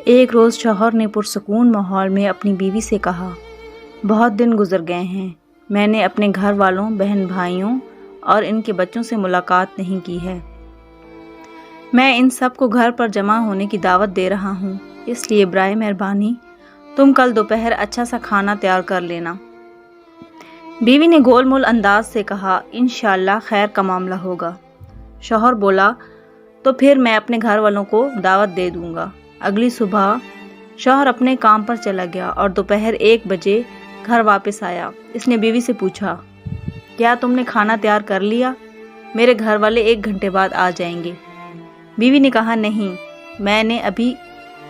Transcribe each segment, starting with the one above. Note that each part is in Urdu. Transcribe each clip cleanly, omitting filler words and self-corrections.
ایک روز شوہر نے پرسکون ماحول میں اپنی بیوی سے کہا، بہت دن گزر گئے ہیں، میں نے اپنے گھر والوں، بہن بھائیوں اور ان کے بچوں سے ملاقات نہیں کی ہے۔ میں ان سب کو گھر پر جمع ہونے کی دعوت دے رہا ہوں، اس لیے برائے مہربانی تم کل دوپہر اچھا سا کھانا تیار کر لینا۔ بیوی نے گول مول انداز سے کہا، انشاءاللہ خیر کا معاملہ ہوگا۔ شوہر بولا، تو پھر میں اپنے گھر والوں کو دعوت دے دوں گا۔ اگلی صبح شوہر اپنے کام پر چلا گیا اور دوپہر 1 بجے گھر واپس آیا۔ اس نے بیوی سے پوچھا، کیا تم نے کھانا تیار کر لیا؟ میرے گھر والے 1 گھنٹے بعد آ جائیں گے۔ بیوی نے کہا، نہیں، میں نے ابھی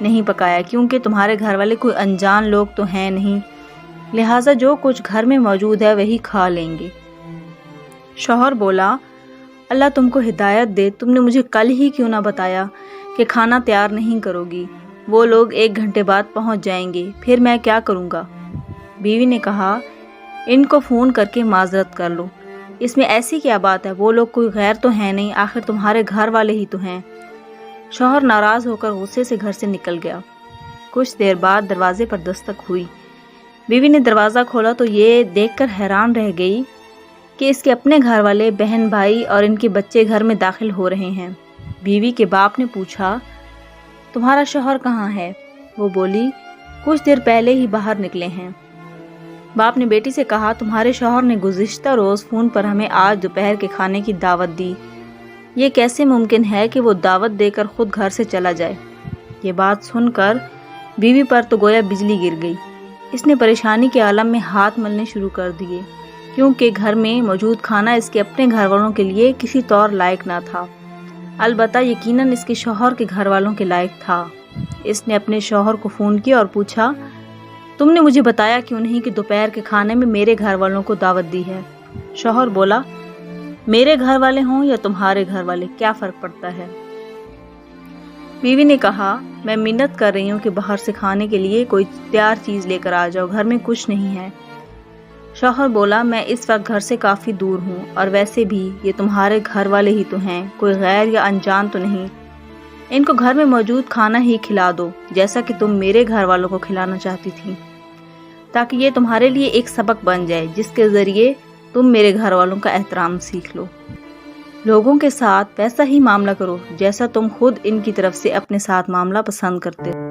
نہیں پکایا کیونکہ تمہارے گھر والے کوئی انجان لوگ تو ہیں نہیں، لہٰذا جو کچھ گھر میں موجود ہے وہی کھا لیں گے۔ شوہر بولا، اللہ تم کو ہدایت دے، تم نے مجھے کل ہی کیوں نہ بتایا کہ کھانا تیار نہیں کرو گی؟ وہ لوگ 1 گھنٹے بعد پہنچ جائیں گے، پھر میں کیا کروں گا؟ بیوی نے کہا، ان کو فون کر کے معذرت کر لو، اس میں ایسی کیا بات ہے، وہ لوگ کوئی غیر تو ہیں نہیں، آخر تمہارے گھر والے ہی تو ہیں۔ شوہر ناراض ہو کر غصے سے گھر سے نکل گیا۔ کچھ دیر بعد دروازے پر دستک ہوئی۔ بیوی نے دروازہ کھولا تو یہ دیکھ کر حیران رہ گئی کہ اس کے اپنے گھر والے، بہن بھائی اور ان کے بچے گھر میں داخل ہو رہے ہیں۔ بیوی کے باپ نے پوچھا، تمہارا شوہر کہاں ہے؟ وہ بولی، کچھ دیر پہلے ہی باہر نکلے ہیں۔ باپ نے بیٹی سے کہا، تمہارے شوہر نے گزشتہ روز فون پر ہمیں آج دوپہر کے کھانے کی دعوت دی، یہ کیسے ممکن ہے کہ وہ دعوت دے کر خود گھر سے چلا جائے؟ یہ بات سن کر بیوی پر تو گویا بجلی گر گئی۔ اس نے پریشانی کے عالم میں ہاتھ ملنے شروع کر دیے، کیونکہ گھر میں موجود کھانا اس کے اپنے گھر والوں کے لیے کسی طور لائق نہ تھا، البتہ یقیناً اس کے شوہر کے گھر والوں کے لائق تھا۔ اس نے اپنے شوہر کو فون کیا اور پوچھا، تم نے مجھے بتایا کیوں نہیں کہ دوپہر کے کھانے میں میرے گھر والوں کو دعوت دی ہے؟ شوہر بولا، میرے گھر والے ہوں یا تمہارے گھر والے، کیا فرق پڑتا ہے؟ بیوی نے کہا، میں منت کر رہی ہوں کہ باہر سے کھانے کے لیے کوئی تیار چیز لے کر آ جاؤ، گھر میں کچھ نہیں ہے۔ شوہر بولا، میں اس وقت گھر سے کافی دور ہوں، اور ویسے بھی یہ تمہارے گھر والے ہی تو ہیں، کوئی غیر یا انجان تو نہیں، ان کو گھر میں موجود کھانا ہی کھلا دو جیسا کہ تم میرے گھر والوں کو کھلانا چاہتی تھی، تاکہ یہ تمہارے لیے ایک سبق بن جائے جس کے ذریعے تم میرے گھر والوں کا احترام سیکھ لو۔ لوگوں کے ساتھ ویسا ہی معاملہ کرو جیسا تم خود ان کی طرف سے اپنے ساتھ معاملہ پسند کرتے ہو۔